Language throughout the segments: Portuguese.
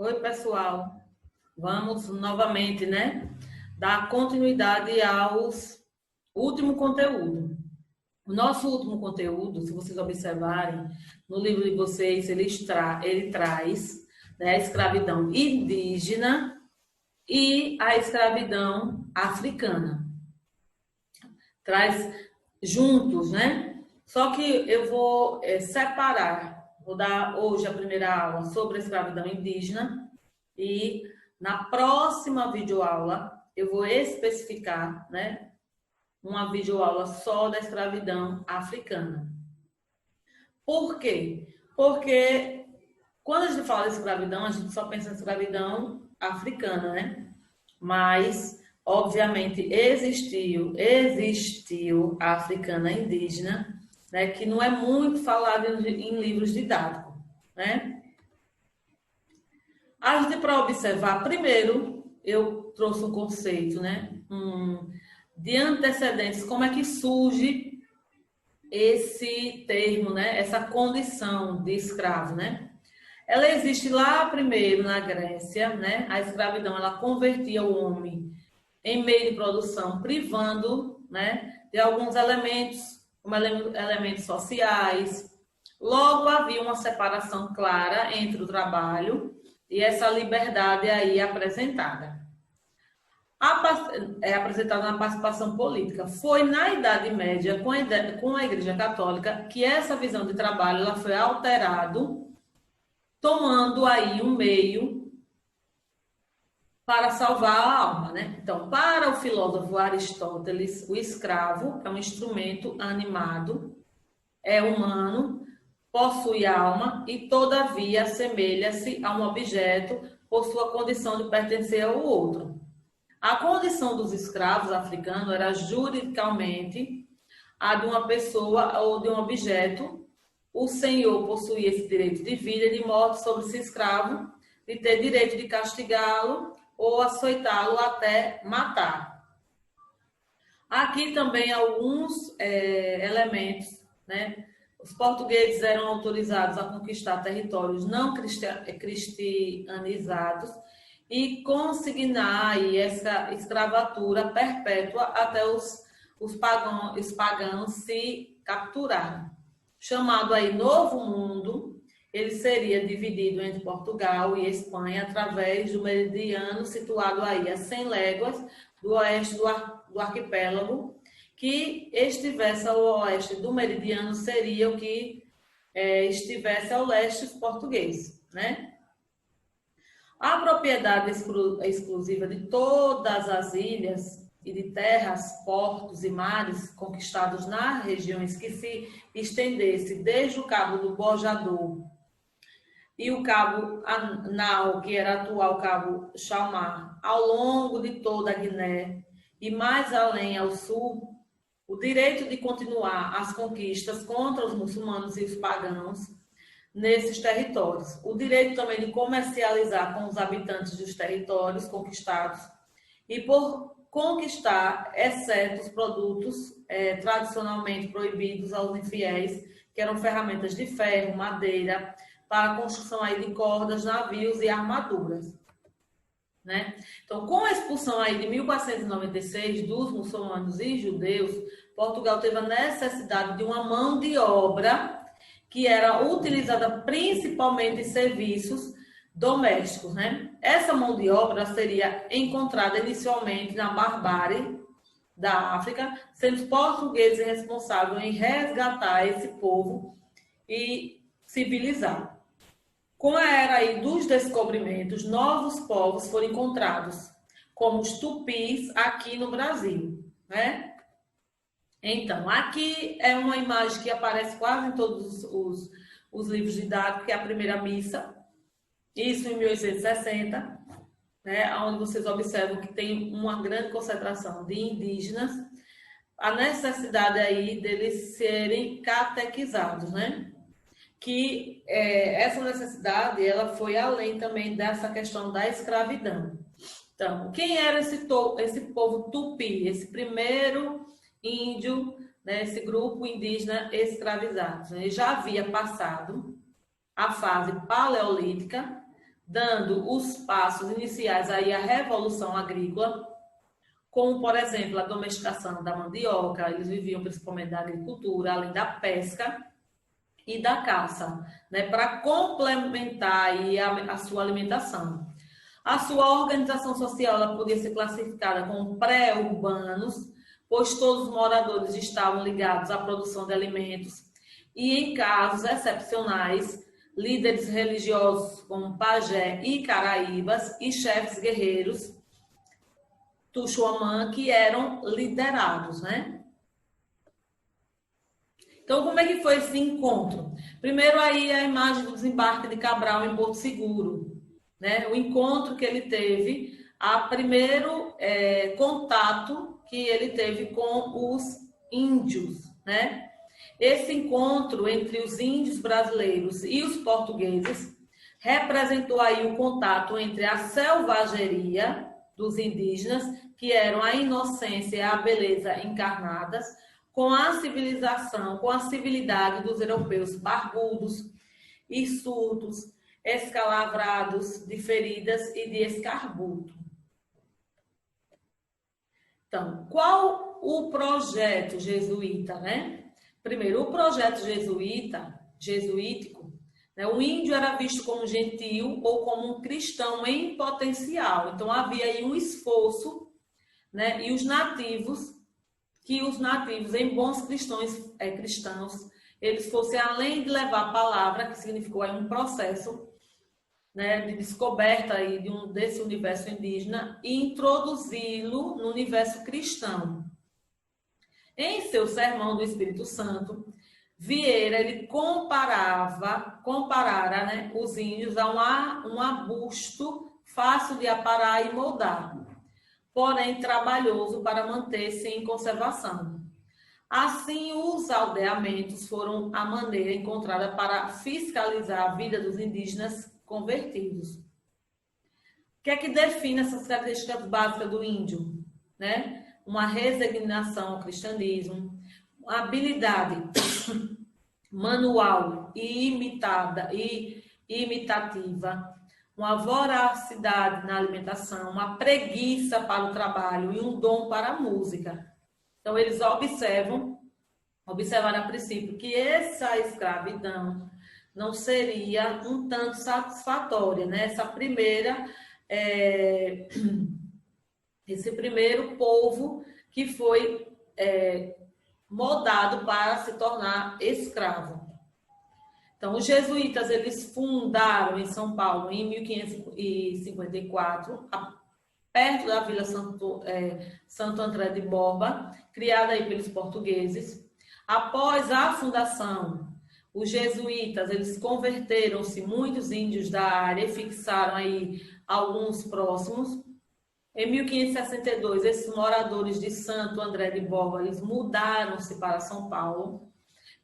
Oi, pessoal. Vamos novamente, né, dar continuidade aos último conteúdo. O nosso último conteúdo, se vocês observarem, no livro de vocês, ele traz, né, a escravidão indígena e a escravidão africana. Traz juntos, né? Só que eu vou separar. Vou dar hoje a primeira aula sobre a escravidão indígena e na próxima videoaula eu vou especificar, né, uma videoaula só da escravidão africana. Por quê? Porque quando a gente fala de escravidão, a gente só pensa em escravidão africana, né? Mas, obviamente, existiu a africana indígena, né, que não é muito falado em livros didáticos, né? A gente, para observar, primeiro, eu trouxe um conceito, né, de antecedentes, como é que surge esse termo, né, essa condição de escravo, né? Ela existe lá primeiro na Grécia, né? A escravidão, ela convertia o homem em meio de produção, privando, né, de alguns elementos, como elementos sociais. Logo havia uma separação clara entre o trabalho e essa liberdade aí apresentada. Apresentada na participação política. Foi na Idade Média, com a Igreja Católica, que essa visão de trabalho ela foi alterada, tomando aí um meio para salvar a alma, né? Então, para o filósofo Aristóteles, o escravo é um instrumento animado, é humano, possui alma e, todavia, assemelha-se a um objeto por sua condição de pertencer ao outro. A condição dos escravos africanos era juridicamente a de uma pessoa ou de um objeto. O senhor possuía esse direito de vida e de morte sobre esse escravo, de ter direito de castigá-lo ou açoitá-lo até matar. Aqui também alguns elementos, né? Os portugueses eram autorizados a conquistar territórios não cristianizados e consignar aí essa escravatura perpétua até os pagãos se capturarem. Chamado aí Novo Mundo, ele seria dividido entre Portugal e Espanha através do meridiano situado aí a 100 léguas do oeste do arquipélago, que estivesse ao oeste do meridiano seria o que estivesse ao leste português, né? A propriedade exclusiva de todas as ilhas e de terras, portos e mares conquistados nas regiões que se estendesse desde o Cabo do Bojador e o Cabo Anao, que era atual Cabo Chalmar, ao longo de toda a Guiné e mais além ao sul, o direito de continuar as conquistas contra os muçulmanos e os pagãos nesses territórios. O direito também de comercializar com os habitantes dos territórios conquistados e por conquistar, exceto os produtos tradicionalmente proibidos aos infiéis, que eram ferramentas de ferro, madeira, para a construção aí de cordas, navios e armaduras. Né? Então, com a expulsão aí de 1496 dos muçulmanos e judeus, Portugal teve a necessidade de uma mão de obra que era utilizada principalmente em serviços domésticos, né? Essa mão de obra seria encontrada inicialmente na barbárie da África, sendo os portugueses responsáveis em resgatar esse povo e civilizar. Com a era aí dos descobrimentos, novos povos foram encontrados, como os tupis aqui no Brasil, né? Então, aqui é uma imagem que aparece quase em todos os livros didáticos, que é a primeira missa, isso em 1860, né? Onde vocês observam que tem uma grande concentração de indígenas, a necessidade aí deles serem catequizados, né? Que essa necessidade ela foi além também dessa questão da escravidão. Então, quem era esse povo tupi, esse primeiro índio, né, esse grupo indígena escravizado? Ele já havia passado a fase paleolítica, dando os passos iniciais aí à revolução agrícola, como, por exemplo, a domesticação da mandioca. Eles viviam principalmente da agricultura, além da pesca e da caça, né, para complementar aí a sua alimentação. A sua organização social ela podia ser classificada como pré-urbanos, pois todos os moradores estavam ligados à produção de alimentos e, em casos excepcionais, líderes religiosos como pajé e caraíbas e chefes guerreiros Tuxuamã, que eram liderados, né? Então, como é que foi esse encontro? Primeiro aí a imagem do desembarque de Cabral em Porto Seguro, né? O encontro que ele teve, primeiro contato que ele teve com os índios, né? Esse encontro entre os índios brasileiros e os portugueses representou aí o contato entre a selvageria dos indígenas, que eram a inocência e a beleza encarnadas, com a civilização, com a civilidade dos europeus barbudos, hirsutos, escalavrados de feridas e de escarbuto. Então, qual o projeto jesuíta, né? Primeiro, o projeto jesuítico, né? O índio era visto como gentil ou como um cristão em potencial. Então, havia aí um esforço, né? E os nativos, em bons cristãos, eles fossem além de levar a palavra, que significou aí um processo, né, de descoberta aí desse universo indígena, e introduzi-lo no universo cristão. Em seu Sermão do Espírito Santo, Vieira ele comparara, né, os índios a um arbusto fácil de aparar e moldar, porém trabalhoso para manter-se em conservação. Assim, os aldeamentos foram a maneira encontrada para fiscalizar a vida dos indígenas convertidos. O que é que define essas características básicas do índio? Né? Uma resignação ao cristianismo, uma habilidade manual e imitativa, uma voracidade na alimentação, uma preguiça para o trabalho e um dom para a música. Então, eles observaram a princípio que essa escravidão não seria um tanto satisfatória, né? Esse primeiro povo que foi moldado para se tornar escravo. Então, os jesuítas, eles fundaram em São Paulo em 1554, perto da Vila Santo André de Borba, criada aí pelos portugueses. Após a fundação, os jesuítas, eles converteram-se muitos índios da área e fixaram aí alguns próximos. Em 1562, esses moradores de Santo André de Borba, eles mudaram-se para São Paulo,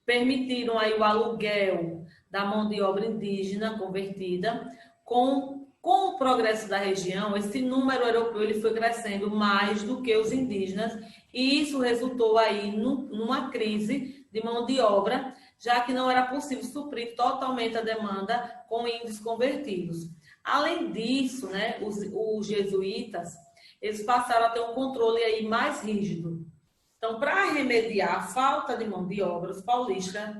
permitiram aí o aluguel da mão de obra indígena convertida. Com o progresso da região, esse número europeu ele foi crescendo mais do que os indígenas, e isso resultou aí numa crise de mão de obra, já que não era possível suprir totalmente a demanda com índios convertidos. Além disso, né, os jesuítas, eles passaram a ter um controle aí mais rígido. Então, para remediar a falta de mão de obra, os paulistas,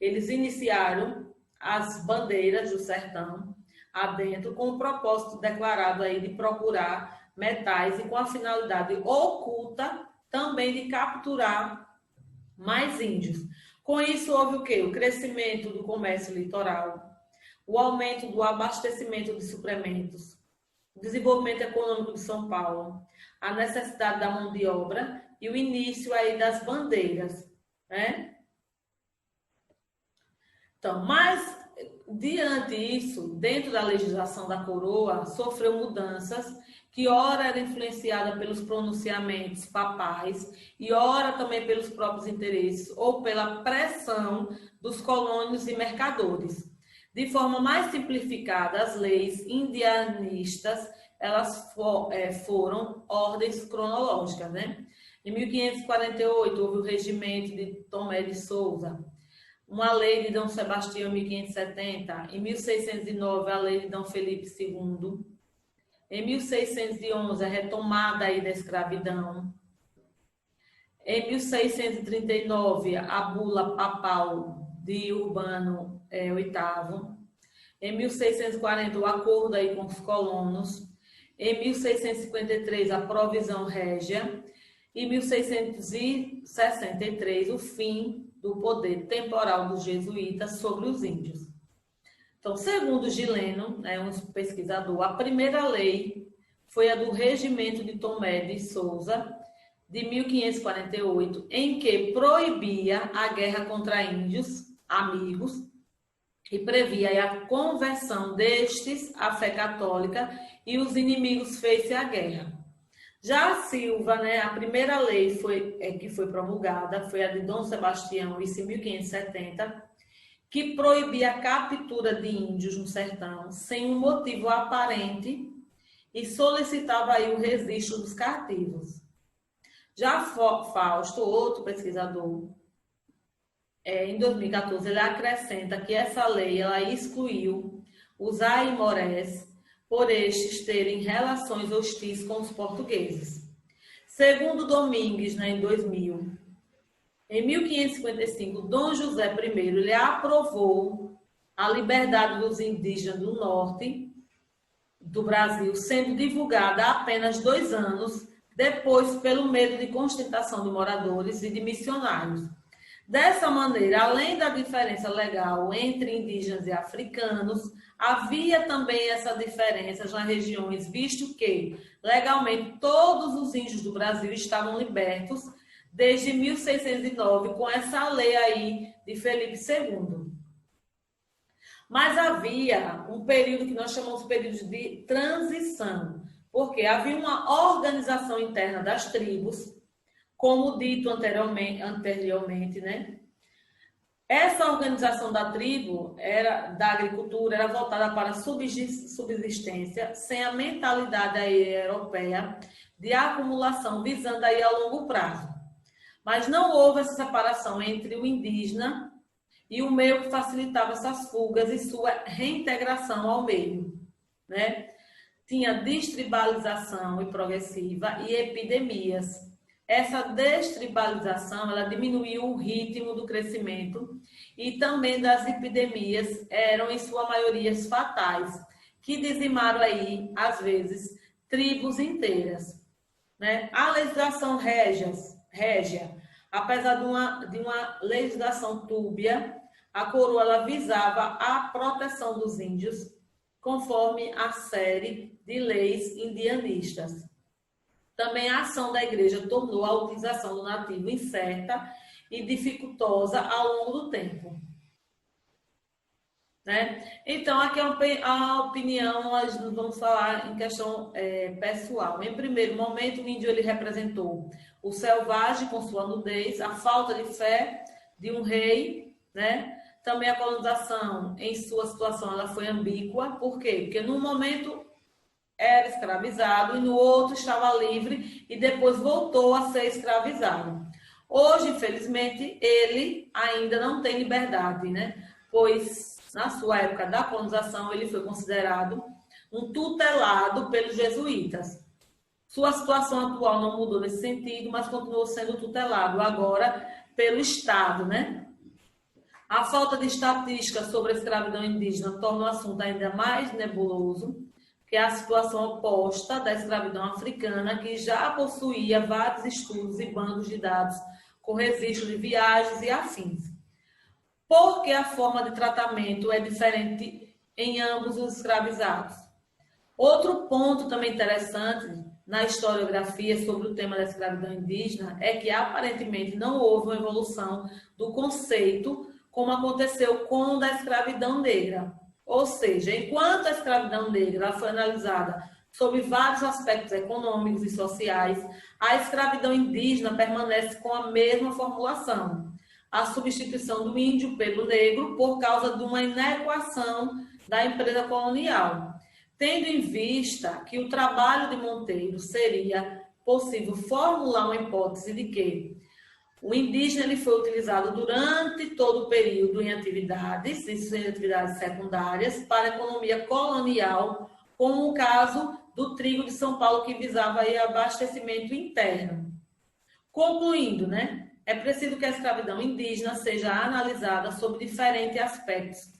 eles iniciaram as bandeiras do sertão adentro com o propósito declarado aí de procurar metais e com a finalidade oculta também de capturar mais índios. Com isso, houve o quê? O crescimento do comércio litoral, o aumento do abastecimento de suplementos, o desenvolvimento econômico de São Paulo, a necessidade da mão de obra e o início aí das bandeiras, né? Então, mas diante disso, dentro da legislação da coroa, sofreu mudanças que ora era influenciada pelos pronunciamentos papais e ora também pelos próprios interesses ou pela pressão dos colônios e mercadores. De forma mais simplificada, as leis indianistas, elas foram ordens cronológicas, né? Em 1548, houve o regimento de Tomé de Souza. uma lei de Dom Sebastião, 1570. Em 1609, a lei de Dom Felipe II. Em 1611, a retomada aí da escravidão. Em 1639, a bula papal de Urbano VIII. Em 1640, o acordo aí com os colonos. Em 1653, a provisão régia. Em 1663, o fim do poder temporal dos jesuítas sobre os índios. Então, segundo Gileno, um pesquisador, a primeira lei foi a do Regimento de Tomé de Souza, de 1548, em que proibia a guerra contra índios, amigos, e previa a conversão destes à fé católica e os inimigos fez-se a guerra. Já a Silva, a primeira lei que foi promulgada foi a de Dom Sebastião, isso em 1570, que proibia a captura de índios no sertão sem um motivo aparente e solicitava aí o registro dos cativos. Já Fausto, outro pesquisador, em 2014, ele acrescenta que essa lei ela excluiu os aimorés por estes terem relações hostis com os portugueses. Segundo Domingues, em 2000, em 1555, Dom José I ele aprovou a liberdade dos indígenas do norte do Brasil, sendo divulgada há apenas 2 anos depois pelo medo de constatação de moradores e de missionários. Dessa maneira, além da diferença legal entre indígenas e africanos, havia também essa diferença nas regiões, visto que, legalmente, todos os índios do Brasil estavam libertos desde 1609, com essa lei aí de Felipe II. Mas havia um período que nós chamamos de período de transição, porque havia uma organização interna das tribos, como dito anteriormente, Essa organização da tribo, da agricultura, era voltada para a subsistência, sem a mentalidade aí europeia de acumulação, visando aí a longo prazo. Mas não houve essa separação entre o indígena e o meio que facilitava essas fugas e sua reintegração ao meio, Tinha destribalização e progressiva e epidemias. Essa destribalização, ela diminuiu o ritmo do crescimento e também das epidemias eram, em sua maioria, fatais, que dizimaram aí, às vezes, tribos inteiras. A legislação régia, apesar de uma legislação túbia, a coroa ela visava a proteção dos índios, conforme a série de leis indianistas. Também a ação da igreja tornou a utilização do nativo incerta e dificultosa ao longo do tempo. Então, aqui a opinião, nós vamos falar em questão pessoal. Em primeiro momento, o índio ele representou o selvagem com sua nudez, a falta de fé de um rei, Também a colonização, em sua situação, ela foi ambígua. Por quê? Porque num momento era escravizado e no outro estava livre e depois voltou a ser escravizado. Hoje, infelizmente, ele ainda não tem liberdade, Pois na sua época da colonização ele foi considerado um tutelado pelos jesuítas. Sua situação atual não mudou nesse sentido, mas continuou sendo tutelado agora pelo Estado, A falta de estatística sobre a escravidão indígena torna o assunto ainda mais nebuloso, que é a situação oposta da escravidão africana, que já possuía vários estudos e bancos de dados com registro de viagens e afins. Porque a forma de tratamento é diferente em ambos os escravizados. Outro ponto também interessante na historiografia sobre o tema da escravidão indígena é que aparentemente não houve uma evolução do conceito como aconteceu com o da escravidão negra. Ou seja, enquanto a escravidão negra foi analisada sob vários aspectos econômicos e sociais, a escravidão indígena permanece com a mesma formulação, a substituição do índio pelo negro por causa de uma inequação da empresa colonial. Tendo em vista que o trabalho de Monteiro seria possível formular uma hipótese de que O indígena ele foi utilizado durante todo o período em atividades, isso em atividades secundárias, para a economia colonial, como o caso do trigo de São Paulo, que visava aí abastecimento interno. Concluindo, né, é preciso que a escravidão indígena seja analisada sob diferentes aspectos,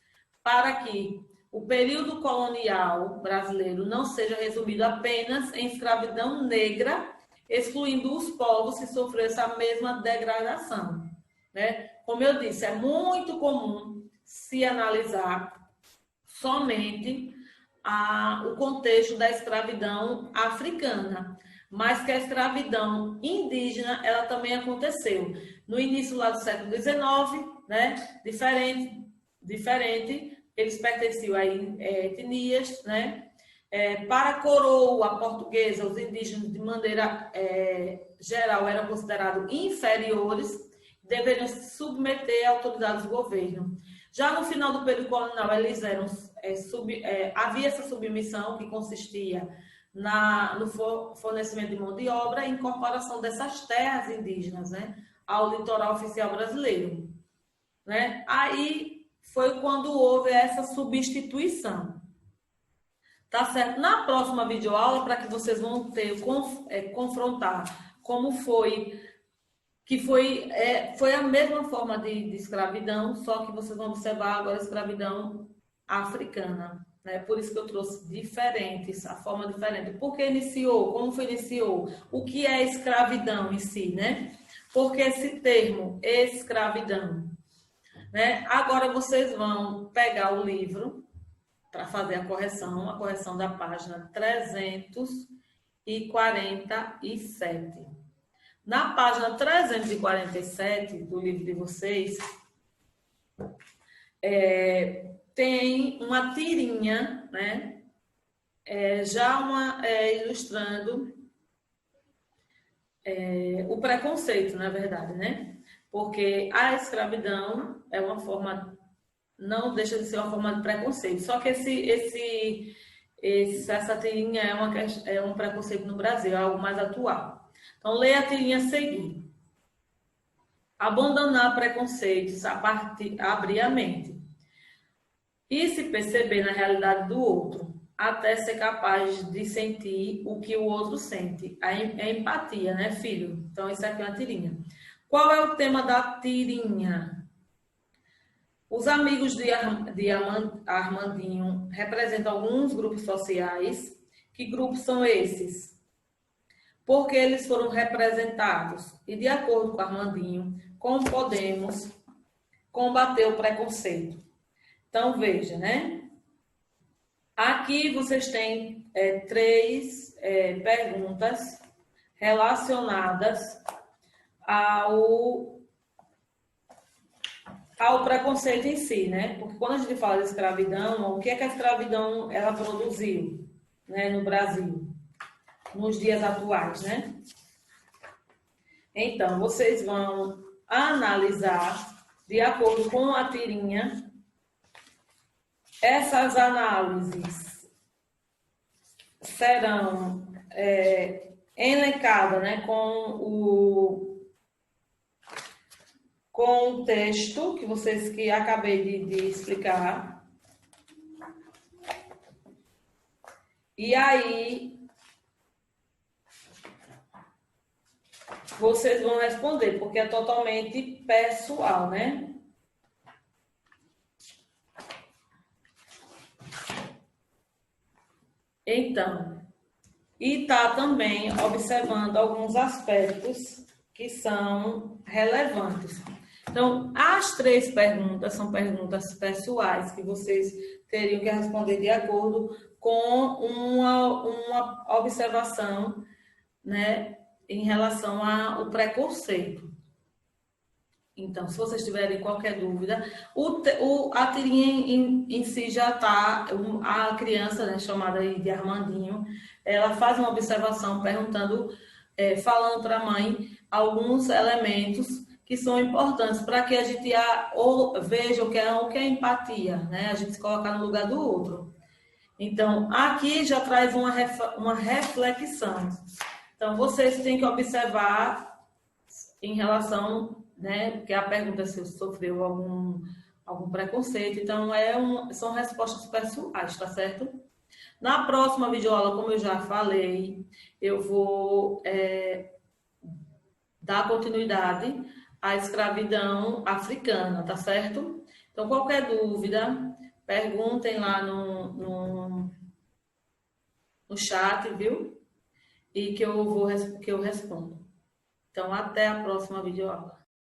para que o período colonial brasileiro não seja resumido apenas em escravidão negra, excluindo os povos que sofreram essa mesma degradação, né? Como eu disse, é muito comum se analisar somente o contexto da escravidão africana, mas que a escravidão indígena, ela também aconteceu no início lá do século XIX, né? Diferente, eles pertenciam a etnias, né? Para a coroa portuguesa, os indígenas, de maneira geral, eram considerados inferiores, deveriam se submeter à autoridade do governo. Já no final do período colonial, eles eram, havia essa submissão que consistia no fornecimento de mão de obra e incorporação dessas terras indígenas, né, ao litoral oficial brasileiro. Né? Aí foi quando houve essa substituição. Tá certo? Na próxima videoaula, para que vocês vão ter, confrontar como foi, que foi a mesma forma de escravidão, só que vocês vão observar agora a escravidão africana. Né? Por isso que eu trouxe diferentes, a forma diferente. Por que iniciou? Como foi iniciou? O que é escravidão em si, né? Porque esse termo, escravidão. Né? Agora vocês vão pegar o livro para fazer a correção da página 347. Na página 347 do livro de vocês, tem uma tirinha, né? Ilustrando o preconceito, na verdade, né? Porque a escravidão é uma forma, não deixa de ser uma forma de preconceito. Só que essa tirinha é um preconceito no Brasil, é algo mais atual. Então, leia a tirinha a seguir. Abandonar preconceitos, abrir a mente. E se perceber na realidade do outro, até ser capaz de sentir o que o outro sente. É empatia, né, filho? Então, isso aqui é uma tirinha. Qual é o tema da tirinha? Os amigos de Armandinho representam alguns grupos sociais. Que grupos são esses? Porque eles foram representados. E, de acordo com Armandinho, como podemos combater o preconceito? Então, veja, né? Aqui vocês têm 3 perguntas relacionadas ao preconceito em si, né? Porque quando a gente fala de escravidão, o que é que a escravidão ela produziu, né, no Brasil, nos dias atuais, né? Então, vocês vão analisar, de acordo com a tirinha, essas análises serão elencadas, né, com o texto que acabei de explicar. E aí, vocês vão responder, porque é totalmente pessoal, né? Então, e está também observando alguns aspectos que são relevantes. Então, as 3 perguntas são perguntas pessoais que vocês teriam que responder de acordo com uma observação, né, em relação ao preconceito. Então, se vocês tiverem qualquer dúvida, a tirinha em si já está, a criança, né, chamada aí de Armandinho, ela faz uma observação perguntando, falando para a mãe alguns elementos que são importantes para que a gente veja o que é empatia, né? A gente se colocar no lugar do outro. Então, aqui já traz uma reflexão. Então, vocês têm que observar em relação, né, porque a pergunta é se sofreu algum preconceito, então são respostas pessoais, tá certo? Na próxima videoaula, como eu já falei, eu vou dar continuidade à escravidão africana, tá certo? Então, qualquer dúvida, perguntem lá no chat, viu? E que eu respondo. Então, até a próxima videoaula.